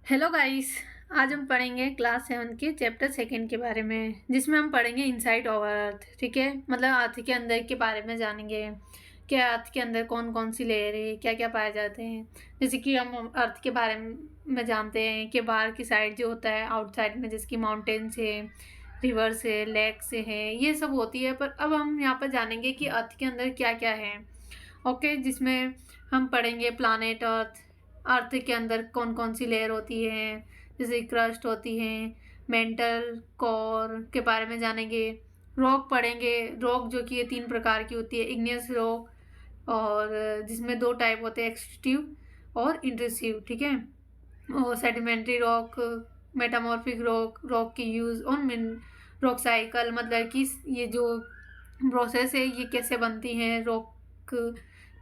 Hello guys. आज हम पढ़ेंगे क्लास 7 के चैप्टर सेकंड के बारे में, जिसमें हम पढ़ेंगे इनसाइड ओवर अर्थ। ठीक है, मतलब अर्थ के अंदर के बारे में जानेंगे कि अर्थ के अंदर कौन कौन सी लेयर है, क्या क्या पाए जाते हैं। जैसे कि हम अर्थ के बारे में जानते हैं कि बाहर की साइड जो होता है आउटसाइड में, जैसे कि माउंटेन्स है, रिवर्स है, लेक्स है, ये सब होती है। पर अब हम यहाँ पर जानेंगे कि अर्थ के अंदर क्या क्या है। ओके, जिसमें हम पढ़ेंगे प्लानेट अर्थ, अर्थ के अंदर कौन कौन सी लेयर होती है, जैसे क्रस्ट होती है, मेंटल कोर के बारे में जानेंगे। रॉक पढ़ेंगे, रॉक जो कि ये 3 प्रकार की होती है, इग्नियस रॉक, और जिसमें 2 टाइप होते हैं, एक्सट्रूसिव और इंट्रूसिव। ठीक है, और sedimentary rock, metamorphic rock, rock की यूज़ और रॉक साइकिल, मतलब कि ये जो प्रोसेस है ये कैसे बनती है, रॉक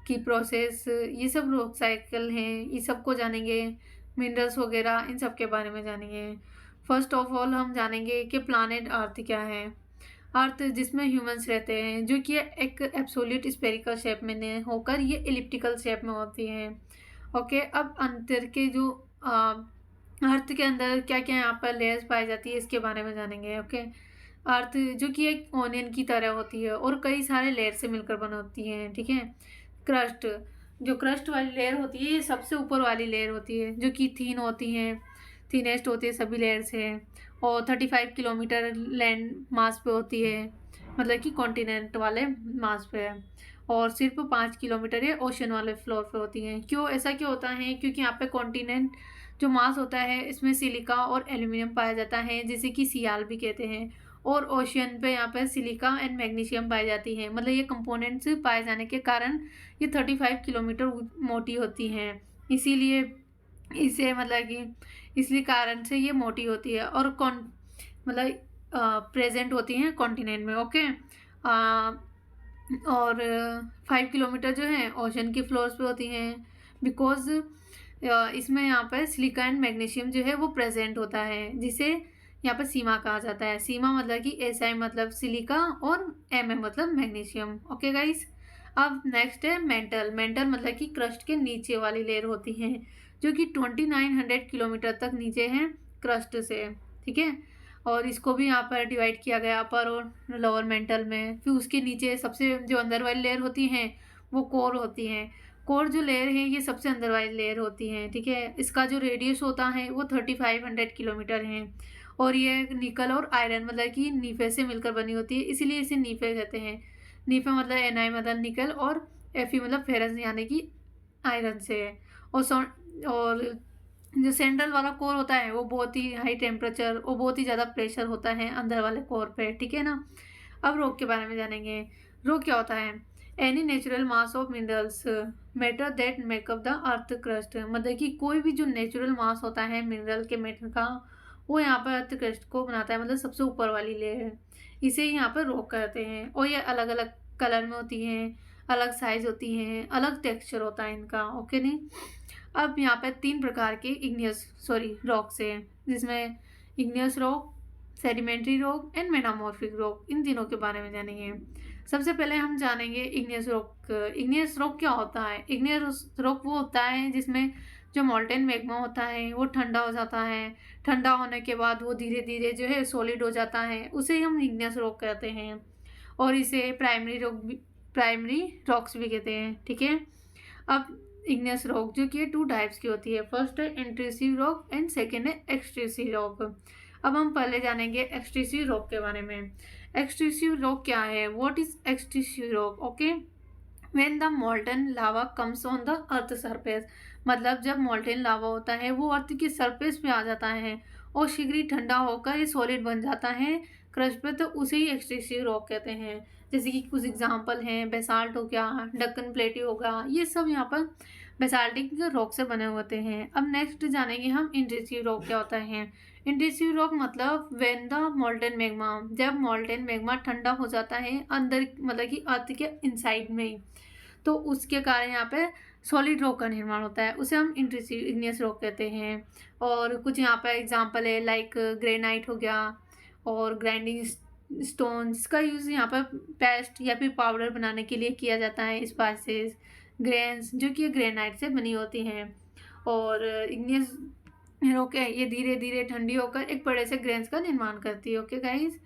की प्रोसेस, ये सब रॉक साइकिल हैं, ये सबको जानेंगे। मिनरल्स वगैरह इन सब के बारे में जानेंगे। फर्स्ट ऑफ ऑल हम जानेंगे कि प्लानेट अर्थ क्या है। अर्थ जिसमें ह्यूमंस रहते हैं, जो कि एक एब्सोल्यूट स्फेरिकल शेप में नहीं होकर ये एलिप्टिकल शेप में होती हैं। ओके, अब अंतर के जो अर्थ के अंदर क्या क्या यहाँ पर लेयर्स पाई जाती है इसके बारे में जानेंगे। ओके, अर्थ जो कि एक ओनियन की तरह होती है और कई सारे लेयर से मिलकर बनी होती हैं। ठीक है, क्रस्ट, जो क्रस्ट वाली लेयर होती है ये सबसे ऊपर वाली लेयर होती है, जो कि थीन होती है, थीनेस्ट होती है सभी लेयर से, और 35 किलोमीटर लैंड मास पे होती है, मतलब कि कॉन्टिनेंट वाले मास पे है, और सिर्फ 5 किलोमीटर ये ओशन वाले फ्लोर पे होती हैं। क्यों ऐसा क्यों होता है? क्योंकि यहाँ पे कॉन्टिनेंट जो मास होता है इसमें सिलिका और एल्यूमिनियम पाया जाता है, जिसे कि सियाल भी कहते हैं, और ओशियन पे यहाँ पे सिलिका एंड मैग्नीशियम पाई जाती है। मतलब ये कंपोनेंट्स पाए जाने के कारण ये 35 किलोमीटर मोटी होती हैं, इसीलिए इसे मतलब कि इसलिए कारण से ये मोटी होती है और कौन मतलब प्रेजेंट होती हैं कॉन्टिनेंट में। ओके, और 5 किलोमीटर जो है ओशन की फ्लोर्स पे होती हैं, बिकॉज इसमें यहाँ पर सिलिका एंड मैग्नीशियम जो है वो प्रेजेंट होता है, जिसे यहाँ पर सीमा कहा जाता है। सीमा मतलब कि SI मतलब सिलिका और MM मतलब मैग्नीशियम। ओके गाइस, अब नेक्स्ट है मेंटल। मेंटल मतलब कि क्रस्ट के नीचे वाली लेयर होती हैं, जो कि 2900 किलोमीटर तक नीचे हैं क्रस्ट से। ठीक है, और इसको भी यहाँ पर डिवाइड किया गया अपर और लोअर मेंटल में। फिर उसके नीचे सबसे जो अंदर वाली लेयर होती हैं वो कोर होती हैं। कोर जो लेयर है ये सबसे अंदर वाली लेयर होती है। ठीक है, इसका जो रेडियस होता है वो 3500 किलोमीटर है, और ये निकल और आयरन मतलब कि नीफे से मिलकर बनी होती है, इसीलिए इसे नीफे कहते हैं। नीफे मतलब Na मतलब निकल, और Fe मतलब फेरस यानी कि आयरन से है। और जो सेंट्रल वाला कोर होता है वो बहुत ही हाई टेम्परेचर और बहुत ही ज़्यादा प्रेशर होता है अंदर वाले कोर पे। ठीक है ना, अब रॉक के बारे में जानेंगे। रॉक क्या होता है? Any natural mass of minerals matter that makeup the earth crust, मतलब कि कोई भी जो नेचुरल मास होता है मिनरल के मैटर का वो यहाँ पर अर्थ क्रस्ट को बनाता है, मतलब सबसे ऊपर वाली लेयर, इसे ही यहाँ पर रॉक कहते हैं। और ये अलग अलग कलर में होती हैं, अलग साइज होती हैं, अलग टेक्सचर होता है इनका। ओके नहीं, अब यहाँ पे 3 प्रकार के रॉक्स हैं, जिसमें igneous rock, sedimentary rock and metamorphic rock, इन तीनों के बारे में जानेंगे। सबसे पहले हम जानेंगे इग्नियस रॉक। इग्नियस रॉक क्या होता है? इग्नियस रॉक वो होता है जिसमें जो मोल्टेन मैग्मा होता है वो ठंडा हो जाता है, ठंडा होने के बाद वो धीरे धीरे जो है सॉलिड हो जाता है, उसे हम इग्नियस रॉक कहते हैं, और इसे प्राइमरी रॉक्स भी कहते हैं। ठीक है, अब इग्नियस रॉक जो कि 2 टाइप्स की होती है, फर्स्ट है इंट्रूसिव रॉक एंड सेकेंड है एक्सट्रूसिव रॉक। अब हम पहले जानेंगे एक्सट्रूसिव रॉक के बारे में। एक्सट्रूसिव रॉक क्या है? What is extrusive rock? Okay, when the molten lava comes on the earth surface, मतलब जब मोल्टेन लावा होता है वो अर्थ की सरफेस पे आ जाता है और शीघ्र ही ठंडा होकर ये सॉलिड बन जाता है क्रस्ट पे, तो उसे ही एक्सट्रूसिव रॉक कहते हैं। जैसे कि कुछ एग्जांपल हैं, बेसाल्ट हो गया, डक्कन प्लेटी होगा, ये सब यहाँ पर बेसाल्टिक रॉक से बने होते हैं। अब नेक्स्ट जानेंगे हम इंट्रूसिव रॉक क्या होता है। इंट्रूसिव रॉक मतलब व्हेन द मोल्टेन मैग्मा, जब मोल्टेन मैग्मा ठंडा हो जाता है अंदर मतलब कि अर्थ के इनसाइड में ही, तो उसके कारण यहाँ पे सॉलिड रॉक का निर्माण होता है, उसे हम इंट्रूसिव इग्नियस रॉक कहते हैं। और कुछ यहाँ पे एग्जांपल है लाइक ग्रेनाइट हो गया और ग्राइंडिंग स्टोन्स का यूज़ यहाँ पर पेस्ट या फिर पाउडर बनाने के लिए किया जाता है। स्पाइसेस, ग्रेन्स जो कि ग्रेनाइट से बनी होती हैं। और इग्नियस रॉक है ये धीरे धीरे ठंडी होकर एक बड़े से ग्रेन्स का निर्माण करती है। ओके गाइस,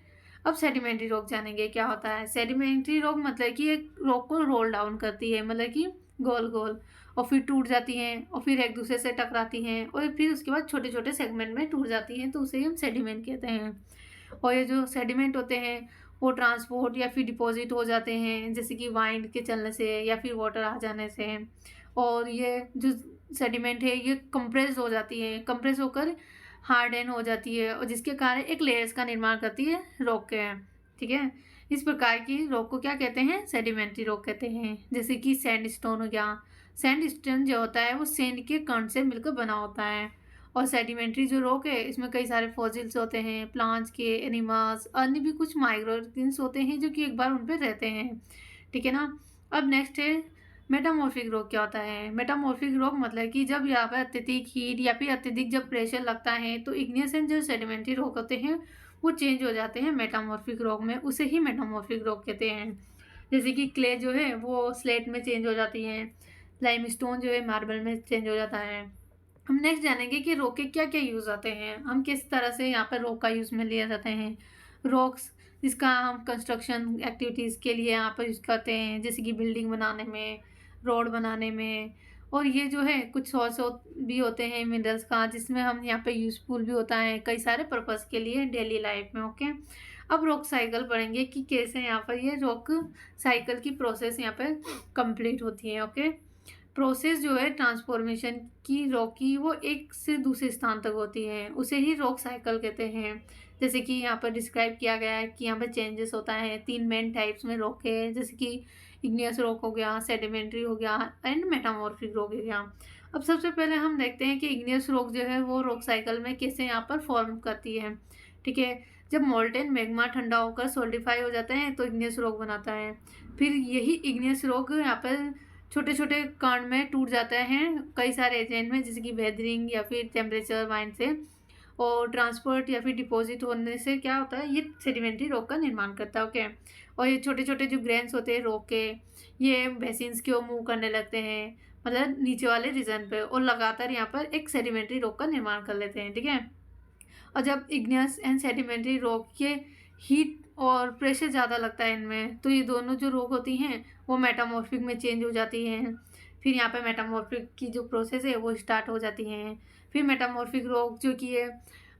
अब सेडिमेंट्री रॉक जानेंगे क्या होता है। सेडिमेंट्री रॉक मतलब कि एक रॉक को रोल डाउन करती है, मतलब कि गोल गोल, और फिर टूट जाती हैं और फिर एक दूसरे से टकराती हैं और फिर उसके बाद छोटे छोटे सेगमेंट में टूट जाती हैं, तो उसे हम सेडिमेंट कहते हैं। और ये जो सेडिमेंट होते हैं वो ट्रांसपोर्ट या फिर डिपॉजिट हो जाते हैं, जैसे कि वाइंड के चलने से या फिर वाटर आ जाने से। और ये जो सेडिमेंट है ये कंप्रेस हो जाती है, कंप्रेस होकर हार्डन हो जाती है, और जिसके कारण एक लेयर्स का निर्माण करती है रॉक के। ठीक है, इस प्रकार की रॉक को क्या कहते हैं, सेडिमेंट्री रॉक कहते हैं। जैसे कि सैंडस्टोन हो गया, सैंडस्टोन जो होता है वो सैंड के कण से मिलकर बना होता है। और सेडिमेंट्री जो रॉक है इसमें कई सारे फॉसिल्स होते हैं, प्लांट्स के, एनिमल्स, अन्य भी कुछ माइक्रो ऑर्गेनिज्म होते हैं जो कि एक बार उन पर रहते हैं। ठीक है ना। अब नेक्स्ट है मेटामॉर्फिक रॉक क्या होता है। मेटामॉर्फिक रॉक मतलब कि जब यहाँ पर अत्यधिक हीट या फिर अत्यधिक जब प्रेशर लगता है तो इग्नियस एंड जो सेडिमेंट्री रॉक होते हैं वो चेंज हो जाते हैं मेटामॉर्फिक रॉक में, उसे ही मेटामॉर्फिक रॉक कहते हैं। जैसे कि क्ले जो है वो स्लेट में चेंज हो जाती है, लाइमस्टोन जो है मार्बल में चेंज हो जाता है। हम नेक्स्ट जानेंगे कि रॉक के क्या क्या यूज़ आते हैं, हम किस तरह से यहाँ पर रॉक का यूज़ में लिया जाते हैं। रॉक्स जिसका हम कंस्ट्रक्शन एक्टिविटीज़ के लिए यहाँ पर यूज़ करते हैं, जैसे कि बिल्डिंग बनाने में, रोड बनाने में। और ये जो है कुछ सोर्स भी होते हैं मिनरल्स का, जिसमें हम यहाँ पे यूज़फुल भी होता है कई सारे पर्पस के लिए डेली लाइफ में। ओके, अब रॉक साइकिल पढ़ेंगे कि कैसे यहाँ पर ये रॉक साइकिल की प्रोसेस यहाँ पे कंप्लीट होती है। ओके, प्रोसेस जो है ट्रांसफॉर्मेशन की रॉक की वो एक से दूसरे स्थान तक होती है, उसे ही रॉक साइकिल कहते हैं। जैसे कि यहाँ पर डिस्क्राइब किया गया है कि यहाँ पर चेंजेस होता है, 3 मेन टाइप्स में रॉक है, जैसे कि इग्नियस रॉक हो गया, सेडिमेंट्री हो गया एंड मेटामॉर्फिक रॉक हो गया। अब सबसे पहले हम देखते हैं कि इग्नियस रॉक जो है वो रॉक साइकिल में कैसे यहाँ पर फॉर्म करती है। ठीक है, जब मोल्टेन मैग्मा ठंडा होकर सोल्डिफाई हो जाता है तो इग्नियस रॉक बनाता है। फिर यही इग्नियस रॉक यहाँ पर छोटे छोटे कण में टूट जाते हैं कई सारे एजेंट में, जैसे कि वेदरिंग या फिर टेम्परेचर वाइन से, और ट्रांसपोर्ट या फिर डिपॉजिट होने से क्या होता है ये सेडिमेंट्री रॉक का निर्माण करता है। ओके, और ये छोटे छोटे जो ग्रेन्स होते हैं रॉक के, ये बेसिन्स की ओर मूव करने लगते हैं, मतलब नीचे वाले रीजन पे, और लगातार यहाँ पर एक सेडिमेंट्री रॉक का निर्माण कर लेते हैं। ठीक है, और जब इग्नियस एंड सेडिमेंट्री रॉक के हीट और प्रेशर ज़्यादा लगता है इनमें, तो ये दोनों जो रॉक होती हैं वो मेटामॉर्फिक में चेंज हो जाती हैं। फिर यहाँ पे मेटामॉर्फिक की जो प्रोसेस है वो स्टार्ट हो जाती हैं। फिर मेटामॉर्फिक रॉक जो कि है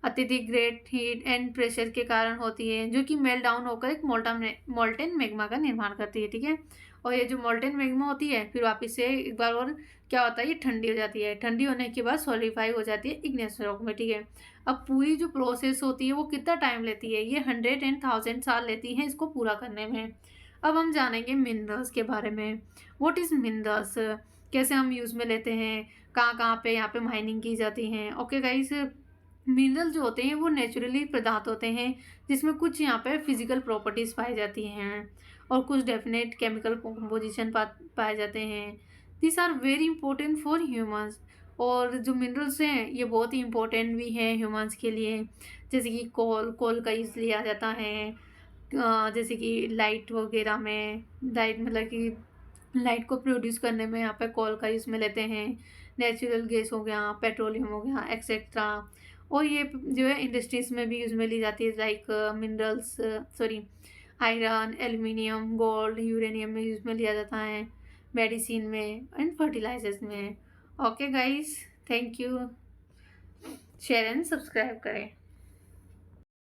अत्यधिक ग्रेट हीट एंड प्रेशर के कारण होती है, जो कि मेल्ट डाउन होकर एक मोल्टेन मैग्मा का निर्माण करती है। ठीक है, और ये जो मोल्टेन मैग्मा होती है फिर वापस से एक बार और क्या होता है ये ठंडी हो जाती है, ठंडी होने के बाद सॉलिडिफाई हो जाती है इग्नियस रॉक में। ठीक है, अब पूरी जो प्रोसेस होती है वो कितना टाइम लेती है, ये 100 एंड 1000 साल लेती है इसको पूरा करने में। अब हम जानेंगे मिनरल्स के बारे में। व्हाट इज़ मिनरल्स, कैसे हम यूज़ में लेते हैं, कहाँ कहाँ पे यहाँ पे माइनिंग की जाती है। ओके गाइस, मिनरल जो होते हैं वो नेचुरली पदार्थ होते हैं जिसमें कुछ यहाँ पे फिजिकल प्रॉपर्टीज़ पाई जाती हैं और कुछ डेफिनेट केमिकल कंपोजिशन पाए जाते हैं। This are very important for humans, और जो मिनरल्स हैं ये बहुत ही इंपॉर्टेंट भी हैं ह्यूमंस के लिए। जैसे कि कोल का यूज़ लिया जाता है, जैसे कि लाइट वगैरह में, लाइट मतलब कि लाइट को प्रोड्यूस करने में यहाँ पे कोल का यूज़ में लेते हैं। नेचुरल गैस हो गया, पेट्रोलियम हो गया एक्सेट्रा। और ये जो है इंडस्ट्रीज़ में भी यूज़ में ली जाती है, like minerals, sorry, iron, aluminium, gold, uranium में यूज़ में लिया जाता है, मेडिसिन में एंड फर्टिलाइजर्स में। Okay guys, thank you, share and subscribe करें।